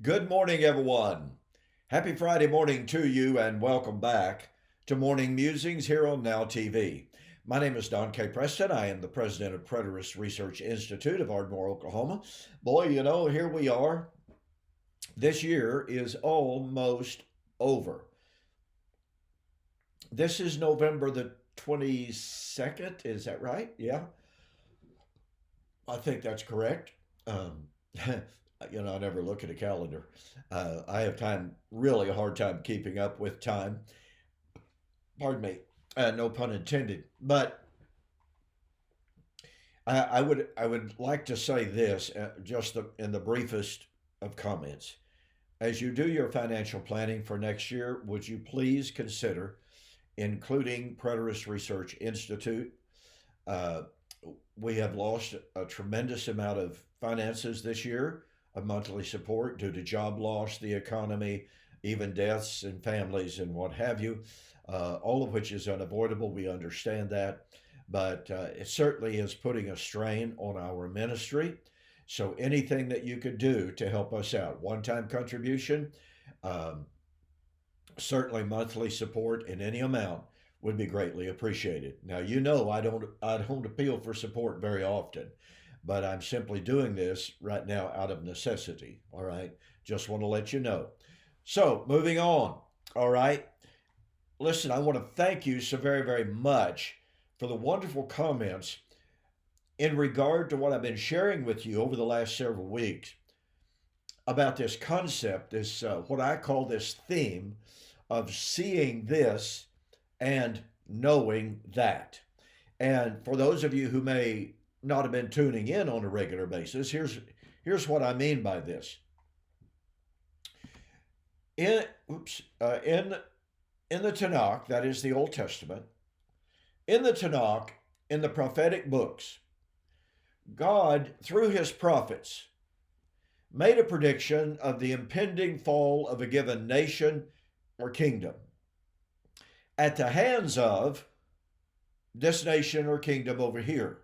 Good morning, everyone. Happy Friday morning to you, and welcome back to Morning Musings here on Now TV. My name is Don K. Preston. I am the president of Preterist Research Institute of Ardmore, Oklahoma. Boy, here we are. This year is almost over. This is November the 22nd. Is that right? Yeah, I think that's correct. I never look at a calendar. I have really a hard time keeping up with time. Pardon me, no pun intended. But I would like to say this, in the briefest of comments. As you do your financial planning for next year, would you please consider including Preterist Research Institute? Uh, we have lost a tremendous amount of finances this year of monthly support due to job loss, the economy, even deaths in families and what have you, all of which is unavoidable. We understand that. But it certainly is putting a strain on our ministry. So anything that you could do to help us out, one-time contribution, um, certainly monthly support in any amount would be greatly appreciated. Now I don't appeal for support very often, but I'm simply doing this right now out of necessity. All right, just want to let you know. So moving on. All right, listen, I want to thank you so very very much for the wonderful comments in regard to what I've been sharing with you over the last several weeks about this concept, this what I call this theme of seeing this and knowing that. And for those of you who may not have been tuning in on a regular basis, here's what I mean by this. In oops, in the Tanakh, that is the Old Testament, in the Tanakh, in the prophetic books, God, through his prophets, made a prediction of the impending fall of a given nation or kingdom at the hands of this nation or kingdom over here.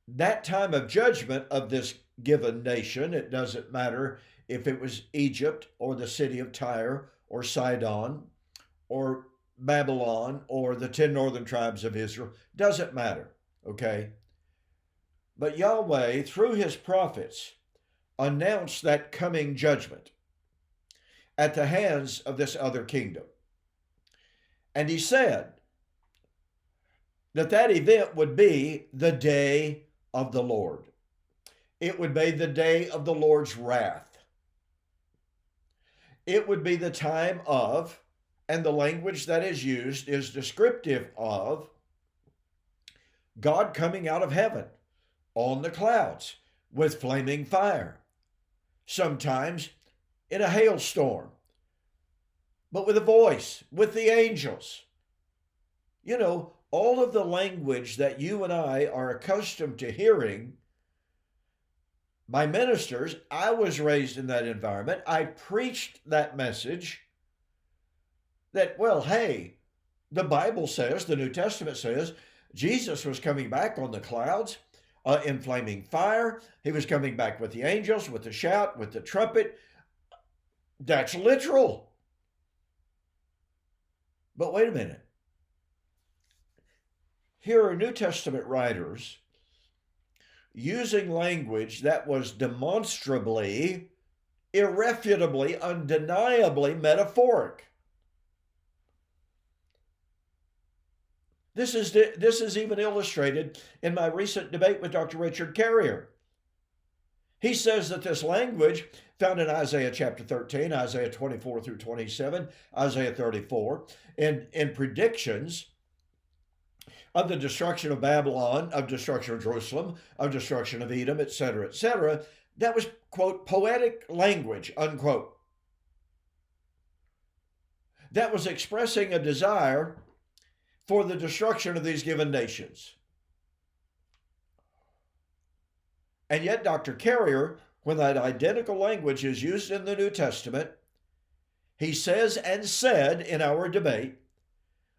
That time of judgment of this given nation, it doesn't matter if it was Egypt or the city of Tyre or Sidon or Babylon or the 10 northern tribes of Israel, doesn't matter, okay? But Yahweh, through his prophets, announced that coming judgment at the hands of this other kingdom. And he said that that event would be the day of the Lord. It would be the day of the Lord's wrath. It would be the time of, and the language that is used is descriptive of, God coming out of heaven on the clouds with flaming fire, sometimes in a hailstorm, but with a voice, with the angels. All of the language that you and I are accustomed to hearing by ministers. I was raised in that environment. I preached that message that, well, hey, the Bible says, the New Testament says, Jesus was coming back on the clouds in flaming fire. He was coming back with the angels, with the shout, with the trumpet. That's literal. But wait a minute. Here are New Testament writers using language that was demonstrably, irrefutably, undeniably metaphoric. This is even illustrated in my recent debate with Dr. Richard Carrier. He says that this language found in Isaiah chapter 13, Isaiah 24 through 27, Isaiah 34, in predictions of the destruction of Babylon, of destruction of Jerusalem, of destruction of Edom, etc., that was, quote, poetic language, unquote. That was expressing a desire for the destruction of these given nations. And yet Dr. Carrier, when that identical language is used in the New Testament, he says and said in our debate,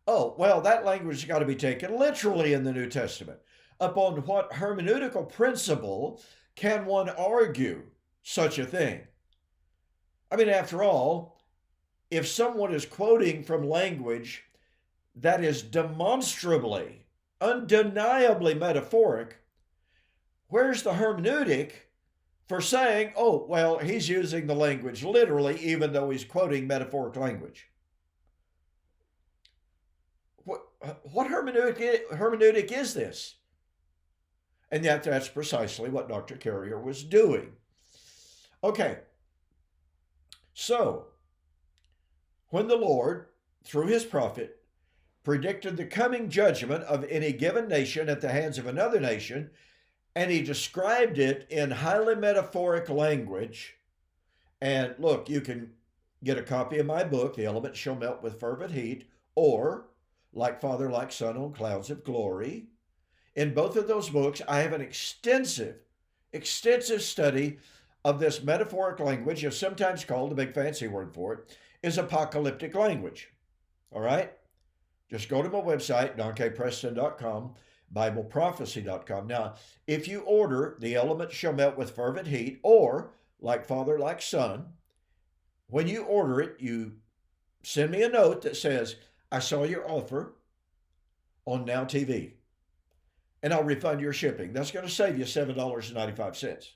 oh, well, that language has got to be taken literally in the New Testament. Upon what hermeneutical principle can one argue such a thing. I mean, after all, if someone is quoting from language that is demonstrably, undeniably metaphoric, where's the hermeneutic for saying, oh, well, he's using the language literally, even though he's quoting metaphoric language? What hermeneutic is this? And yet that's precisely what Dr. Carrier was doing. Okay, so when the Lord, through his prophet, predicted the coming judgment of any given nation at the hands of another nation, and he described it in highly metaphoric language. And look, you can get a copy of my book, The Elements Shall Melt with Fervent Heat, or Like Father, Like Son on Clouds of Glory. In both of those books, I have an extensive study of this metaphoric language, is sometimes called, a big fancy word for it, is apocalyptic language. All right? Just go to my website, donkpreston.com, BibleProphecy.com. Now, if you order The Elements Shall Melt with Fervent Heat, or Like Father, Like Son, when you order it, you send me a note that says, I saw your offer on Now TV, and I'll refund your shipping. That's going to save you $7.95.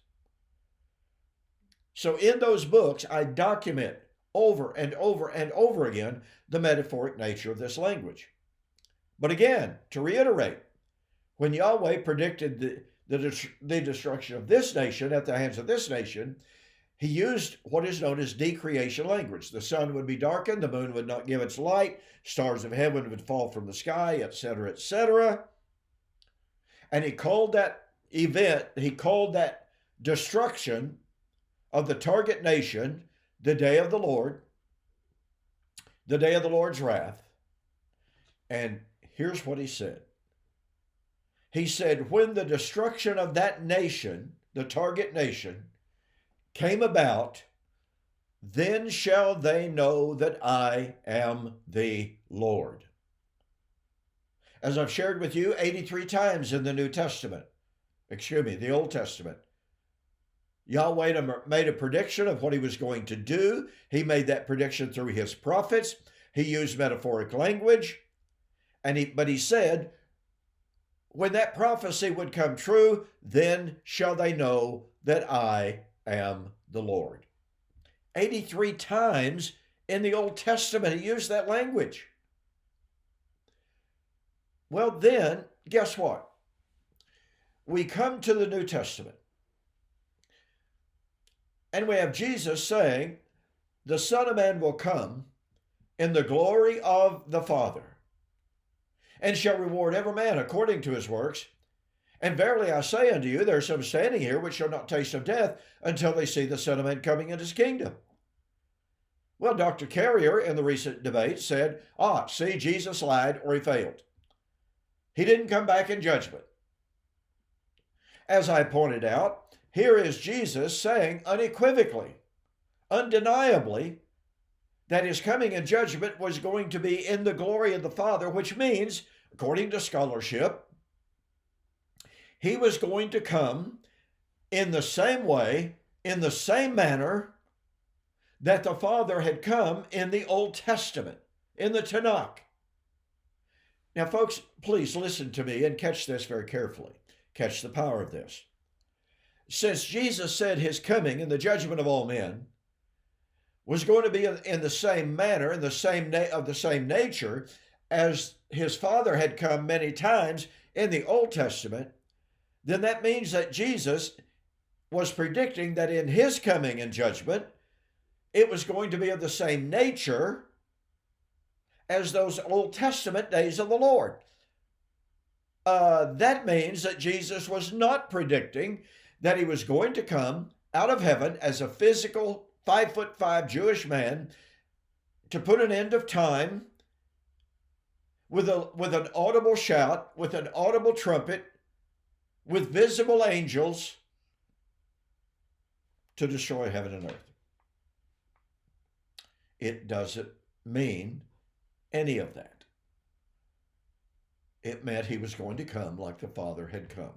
So in those books, I document over and over and over again the metaphoric nature of this language. But again, to reiterate, when Yahweh predicted the destruction of this nation at the hands of this nation, he used what is known as decreation language. The sun would be darkened, the moon would not give its light, stars of heaven would fall from the sky, etc., etc. And he called that event, he called that destruction of the target nation the day of the Lord, the day of the Lord's wrath. And here's what he said. He said, when the destruction of that nation, the target nation, came about, then shall they know that I am the Lord. As I've shared with you 83 times in the New Testament, the Old Testament, Yahweh made a prediction of what he was going to do. He made that prediction through his prophets. He used metaphoric language. But he said, when that prophecy would come true, then shall they know that I am the Lord. 83 times in the Old Testament, he used that language. Well, then, guess what? We come to the New Testament, and we have Jesus saying, the Son of Man will come in the glory of the Father, and shall reward every man according to his works. And verily I say unto you, there are some standing here which shall not taste of death until they see the Son of Man coming in his kingdom. Well, Dr. Carrier in the recent debate said, see, Jesus lied or he failed. He didn't come back in judgment. As I pointed out, here is Jesus saying unequivocally, undeniably, that his coming in judgment was going to be in the glory of the Father, which means, according to scholarship, he was going to come in the same way, in the same manner that the Father had come in the Old Testament, in the Tanakh. Now, folks, please listen to me and catch this very carefully. Catch the power of this. Since Jesus said his coming in the judgment of all men was going to be in the same manner, in the same of the same nature as his Father had come many times in the Old Testament, then that means that Jesus was predicting that in his coming in judgment, it was going to be of the same nature as those Old Testament days of the Lord. That means that Jesus was not predicting that he was going to come out of heaven as a physical 5'5" Jewish man to put an end of time with an audible shout, with an audible trumpet, with visible angels to destroy heaven and earth. It doesn't mean any of that. It meant he was going to come like the Father had come.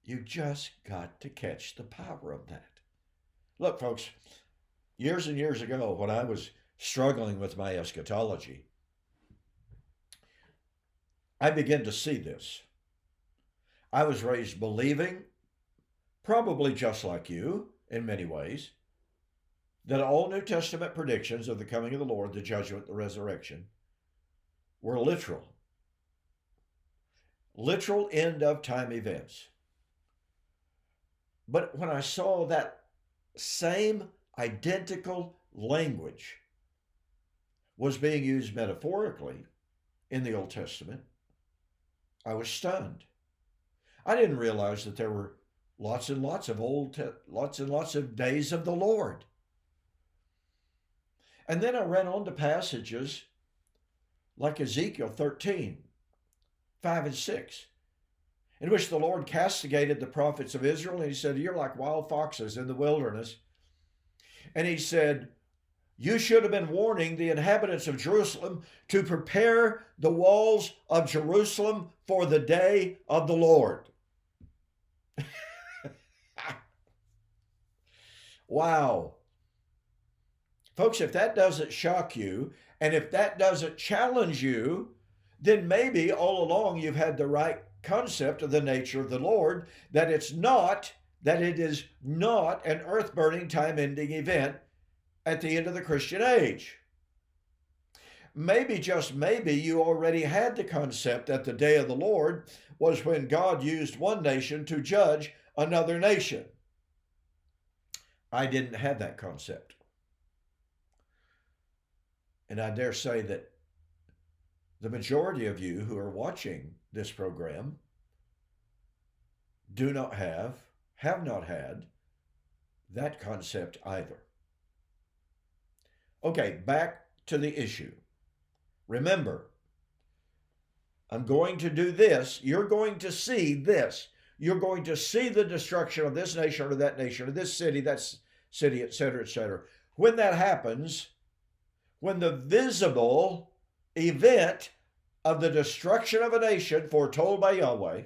You just got to catch the power of that. Look, folks, years and years ago, when I was struggling with my eschatology, I began to see this. I was raised believing, probably just like you in many ways, that all New Testament predictions of the coming of the Lord, the judgment, the resurrection, were literal. Literal end of time events. But when I saw that same identical language was being used metaphorically in the Old Testament, I was stunned. I didn't realize that there were lots and lots of days of the Lord. And then I ran on to passages like Ezekiel 13, 5 and 6, in which the Lord castigated the prophets of Israel, and he said, "You're like wild foxes in the wilderness." And he said, "You should have been warning the inhabitants of Jerusalem to prepare the walls of Jerusalem for the day of the Lord." Wow. Folks, if that doesn't shock you, and if that doesn't challenge you, then maybe all along you've had the right concept of the nature of the Lord, that it is not an earth-burning, time-ending event at the end of the Christian age. Maybe, just maybe, you already had the concept that the day of the Lord was when God used one nation to judge another nation. I didn't have that concept. And I dare say that the majority of you who are watching this program do not have not had that concept either. Okay, back to the issue. Remember, I'm going to do this. You're going to see this. You're going to see the destruction of this nation or that nation or this city, that city, etc., etc. When that happens, when the visible event of the destruction of a nation foretold by Yahweh,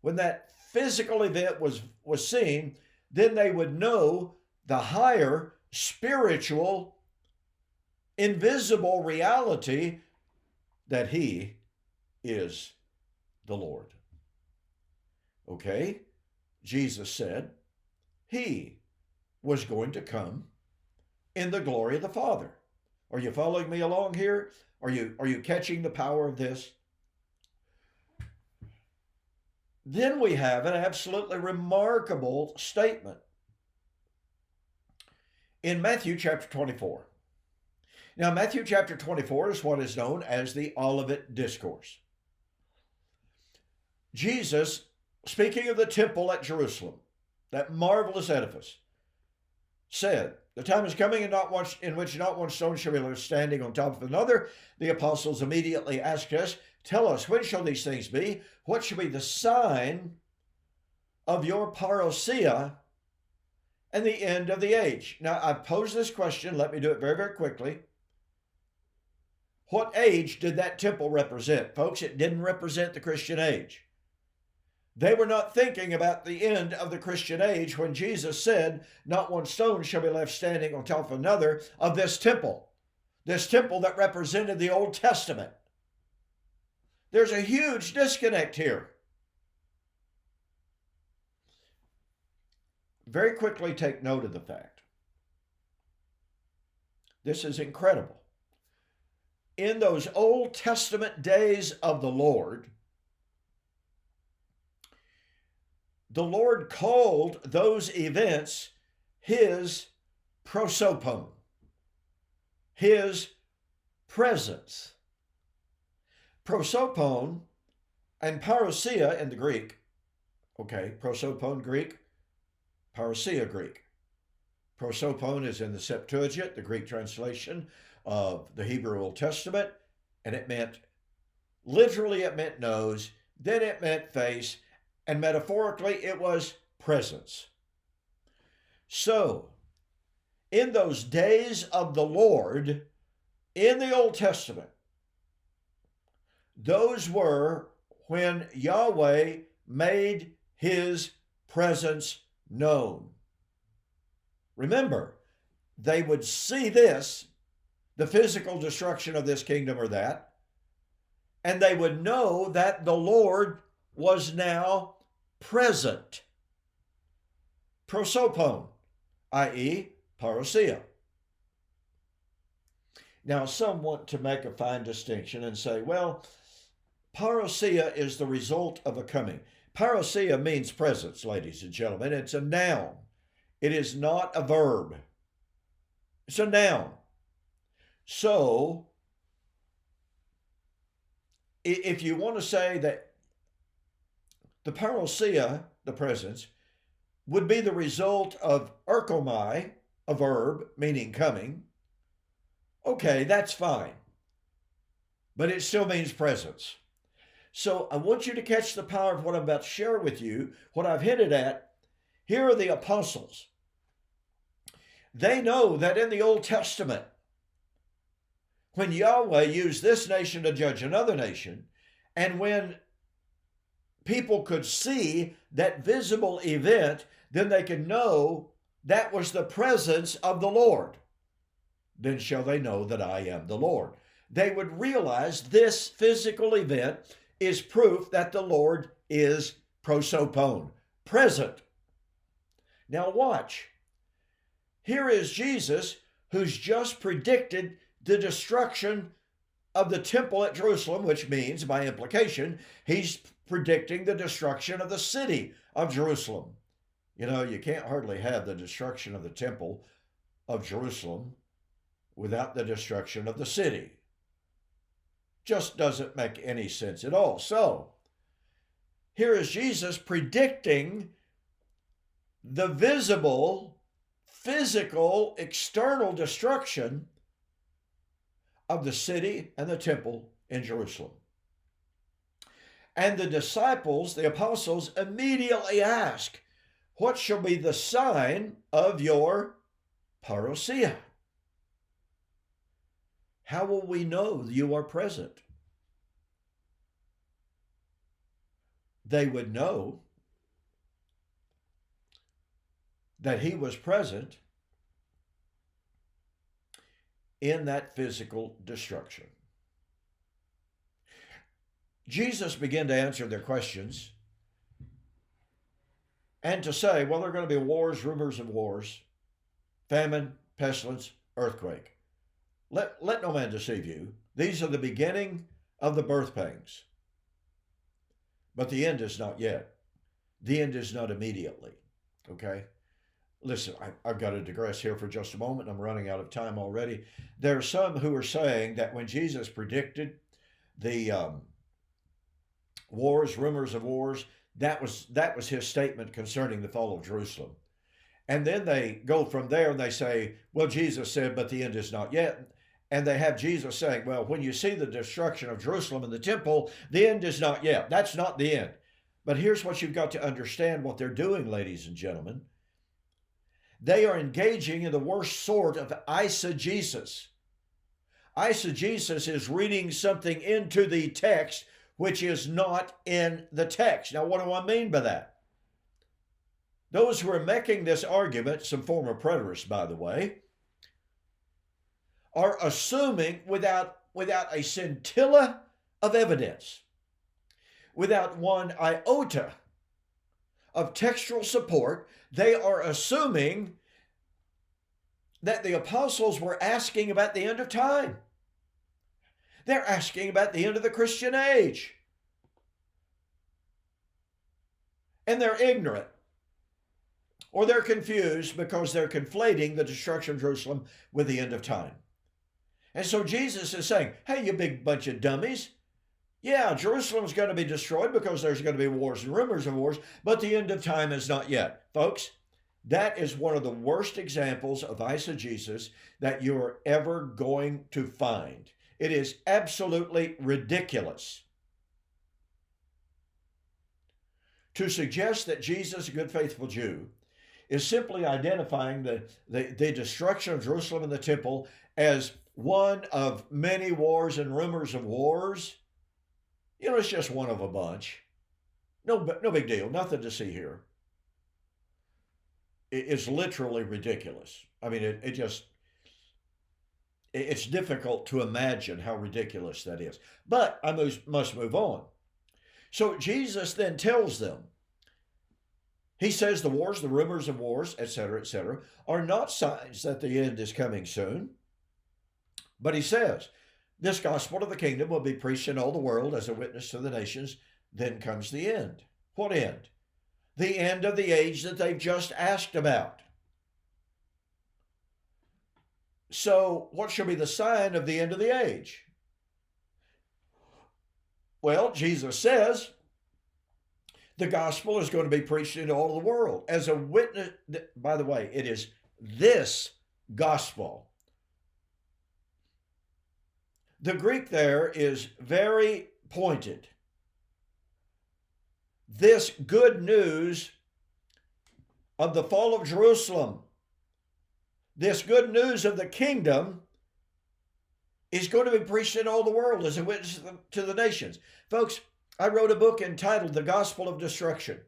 when that physical event was seen, then they would know the higher spiritual, invisible reality that He is the Lord. Okay? Jesus said He was going to come in the glory of the Father. Are you following me along here? Are you catching the power of this? Then we have an absolutely remarkable statement in Matthew chapter 24. Now, Matthew chapter 24 is what is known as the Olivet discourse. Jesus, speaking of the temple at Jerusalem, that marvelous edifice, said, "The time is coming in which not one stone shall be left standing on top of another." The apostles immediately asked us, "Tell us, when shall these things be? What shall be the sign of your parousia and the end of the age?" Now, I've posed this question. Let me do it very, very quickly. What age did that temple represent? Folks, it didn't represent the Christian age. They were not thinking about the end of the Christian age when Jesus said, "Not one stone shall be left standing on top of another," of this temple that represented the Old Testament. There's a huge disconnect here. Very quickly take note of the fact. This is incredible. In those Old Testament days of the Lord called those events His prosopon, His presence. Prosopon and parousia in the Greek, okay, prosopon Greek, parousia Greek. Prosopon is in the Septuagint, the Greek translation of the Hebrew Old Testament, and it meant nose, then it meant face, and metaphorically it was presence. So, in those days of the Lord, in the Old Testament, those were when Yahweh made his presence known. Remember, they would see this, the physical destruction of this kingdom or that, and they would know that the Lord was now present. Prosopon, i.e., parousia. Now, some want to make a fine distinction and say, well, parousia is the result of a coming. Parousia means presence, ladies and gentlemen. It's a noun. It is not a verb. It's a noun. So, if you want to say that the parousia, the presence, would be the result of erchomai, a verb meaning coming, okay, that's fine. But it still means presence. So I want you to catch the power of what I'm about to share with you, what I've hinted at. Here are the apostles. They know that in the Old Testament, when Yahweh used this nation to judge another nation, and when people could see that visible event, then they could know that was the presence of the Lord. Then shall they know that I am the Lord. They would realize this physical event is proof that the Lord is prosopon, present. Now watch. Here is Jesus, who's just predicted the destruction of the temple at Jerusalem, which means, by implication, he's predicting the destruction of the city of Jerusalem. You know, you can't hardly have the destruction of the temple of Jerusalem without the destruction of the city. Just doesn't make any sense at all. So, here is Jesus predicting the visible, physical, external destruction of the city and the temple in Jerusalem. And the disciples, the apostles, immediately ask, what shall be the sign of your parousia? How will we know you are present? They would know that he was present in that physical destruction. Jesus began to answer their questions and to say, well, there are going to be wars, rumors of wars, famine, pestilence, earthquake. Let no man deceive you. These are the beginning of the birth pangs. But the end is not yet. The end is not immediately. Okay? Listen, I've got to digress here for just a moment. I'm running out of time already. There are some who are saying that when Jesus predicted the wars, rumors of wars, that was his statement concerning the fall of Jerusalem. And then they go from there and they say, well, Jesus said, but the end is not yet. And they have Jesus saying, well, when you see the destruction of Jerusalem and the temple, the end is not yet. That's not the end. But here's what you've got to understand what they're doing, ladies and gentlemen. They are engaging in the worst sort of eisegesis. Eisegesis is reading something into the text which is not in the text. Now, what do I mean by that? Those who are making this argument, some former preterists, by the way, are assuming without a scintilla of evidence, without one iota of textual support, they are assuming that the apostles were asking about the end of time. They're asking about the end of the Christian age. And they're ignorant. Or they're confused because they're conflating the destruction of Jerusalem with the end of time. And so Jesus is saying, hey, you big bunch of dummies. Yeah, Jerusalem's going to be destroyed because there's going to be wars and rumors of wars, but the end of time is not yet. Folks, that is one of the worst examples of eisegesis that you're ever going to find. It is absolutely ridiculous to suggest that Jesus, a good faithful Jew, is simply identifying the destruction of Jerusalem and the temple as one of many wars and rumors of wars. You know, it's just one of a bunch. no big deal. Nothing to see here. It's literally ridiculous. I mean, it's difficult to imagine how ridiculous that is. But I must move on. So Jesus then tells them, he says the wars, the rumors of wars, etc., are not signs that the end is coming soon. But he says, this gospel of the kingdom will be preached in all the world as a witness to the nations. Then comes the end. What end? The end of the age that they've just asked about. So what shall be the sign of the end of the age? Well, Jesus says the gospel is going to be preached into all the world as a witness. By the way, it is this gospel. The Greek there is very pointed. This good news of the fall of Jerusalem, this good news of the kingdom, is going to be preached in all the world as a witness to the nations. Folks, I wrote a book entitled The Gospel of Destruction.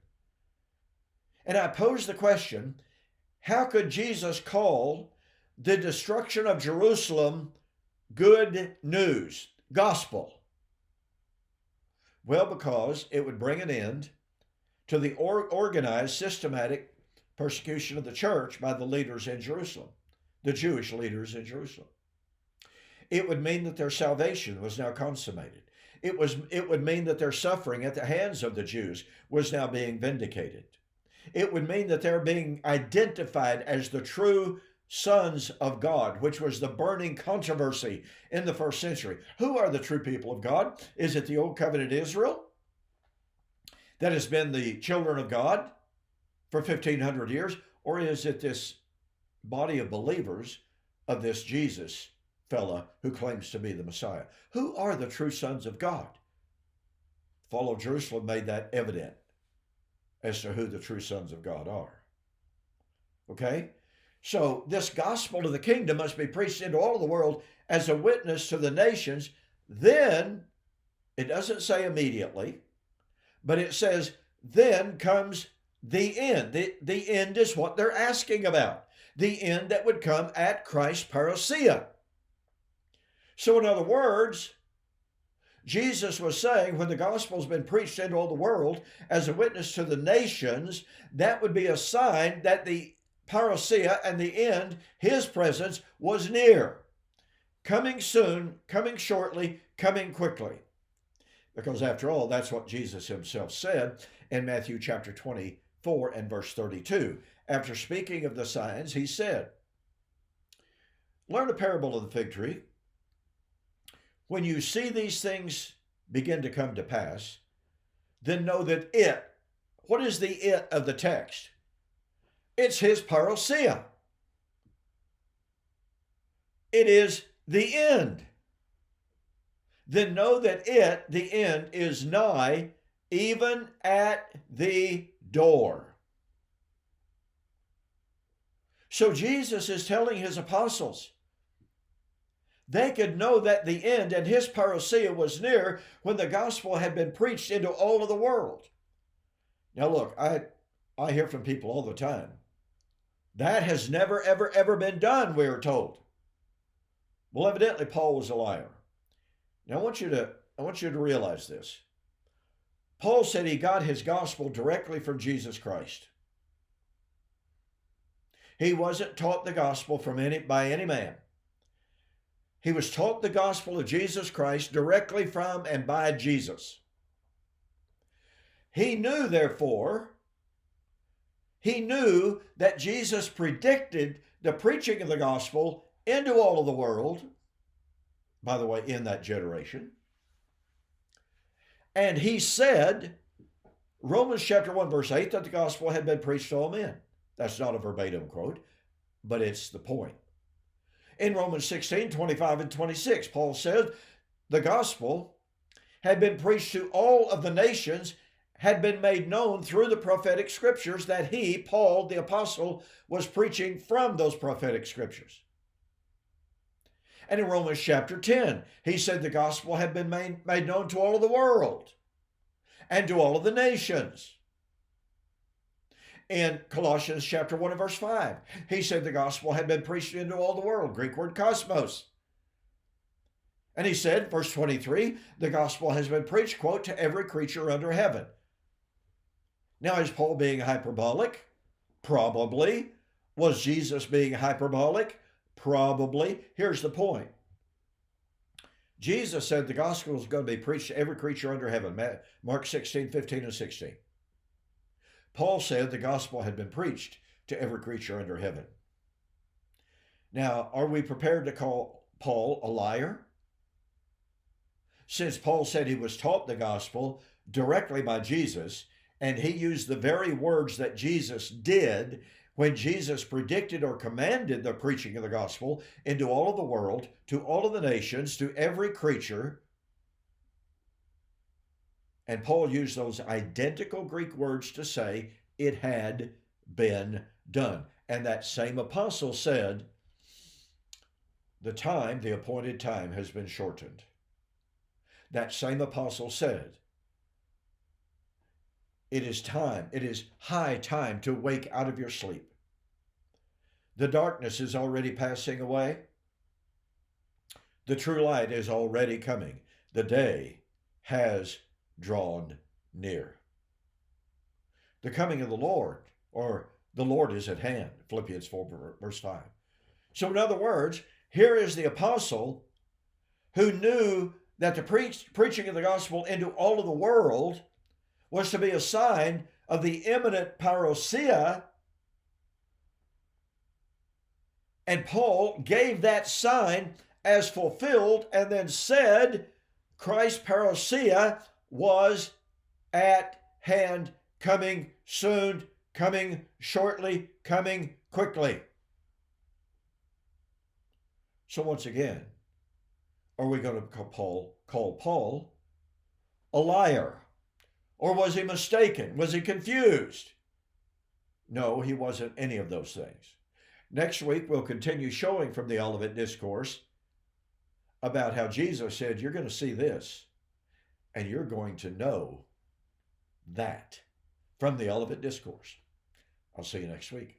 And I posed the question, how could Jesus call the destruction of Jerusalem good news, gospel? Well, because it would bring an end to the organized, systematic persecution of the church by the leaders in Jerusalem, the Jewish leaders in Jerusalem. It would mean that their salvation was now consummated. It would mean that their suffering at the hands of the Jews was now being vindicated. It would mean that they're being identified as the true sons of God, which was the burning controversy in the first century. Who are the true people of God? Is it the Old Covenant Israel that has been the children of God for 1,500 years? Or is it this body of believers of this Jesus fella who claims to be the Messiah? Who are the true sons of God? The fall of Jerusalem made that evident as to who the true sons of God are. Okay? So this gospel of the kingdom must be preached into all of the world as a witness to the nations. Then, it doesn't say immediately, but it says, then comes the end. The end is what they're asking about. The end that would come at Christ's parousia. So in other words, Jesus was saying when the gospel's been preached into all the world as a witness to the nations, that would be a sign that the parousia and the end, his presence, was near. Coming soon, coming shortly, coming quickly. Because after all, that's what Jesus himself said in Matthew chapter 24 and verse 32. After speaking of the signs, he said, learn a parable of the fig tree. When you see these things begin to come to pass, then know that what is the it of the text? It's his parousia. It is the end. Then know that the end, is nigh, even at the door. So Jesus is telling his apostles, they could know that the end and his parousia was near when the gospel had been preached into all of the world. Now look, I hear from people all the time. That has never, ever, ever been done, we are told. Well, evidently Paul was a liar. Now I want you to realize this. Paul said he got his gospel directly from Jesus Christ. He wasn't taught the gospel by any man. He was taught the gospel of Jesus Christ directly from and by Jesus. He knew, therefore, that Jesus predicted the preaching of the gospel into all of the world, by the way, in that generation. And he said, Romans chapter 1, verse 8, that the gospel had been preached to all men. That's not a verbatim quote, but it's the point. In Romans 16, 25 and 26, Paul said, the gospel had been preached to all of the nations, had been made known through the prophetic scriptures that he, Paul, the apostle, was preaching from those prophetic scriptures. And in Romans chapter 10, he said the gospel had been made known to all of the world. and to all of the nations. In Colossians chapter 1 and verse 5, he said the gospel had been preached into all the world, Greek word cosmos. And he said, verse 23, the gospel has been preached, quote, to every creature under heaven. Now, is Paul being hyperbolic? Probably. Was Jesus being hyperbolic? Probably. Here's the point. Jesus said the gospel is going to be preached to every creature under heaven. Mark 16, 15, and 16. Paul said the gospel had been preached to every creature under heaven. Now, are we prepared to call Paul a liar? Since Paul said he was taught the gospel directly by Jesus, and he used the very words that Jesus did when Jesus predicted or commanded the preaching of the gospel into all of the world, to all of the nations, to every creature. And Paul used those identical Greek words to say it had been done. And that same apostle said, the appointed time has been shortened. That same apostle said, it is high time to wake out of your sleep. The darkness is already passing away. The true light is already coming. The day has drawn near. The coming of the Lord, or the Lord is at hand, Philippians 4, verse 5. So in other words, here is the apostle who knew that the preaching of the gospel into all of the world was to be a sign of the imminent parousia. And Paul gave that sign as fulfilled and then said Christ's parousia was at hand, coming soon, coming shortly, coming quickly. So once again, are we going to call Paul a liar? Or was he mistaken? Was he confused? No, he wasn't any of those things. Next week, we'll continue showing from the Olivet discourse about how Jesus said, you're going to see this, and you're going to know that, from the Olivet discourse. I'll see you next week.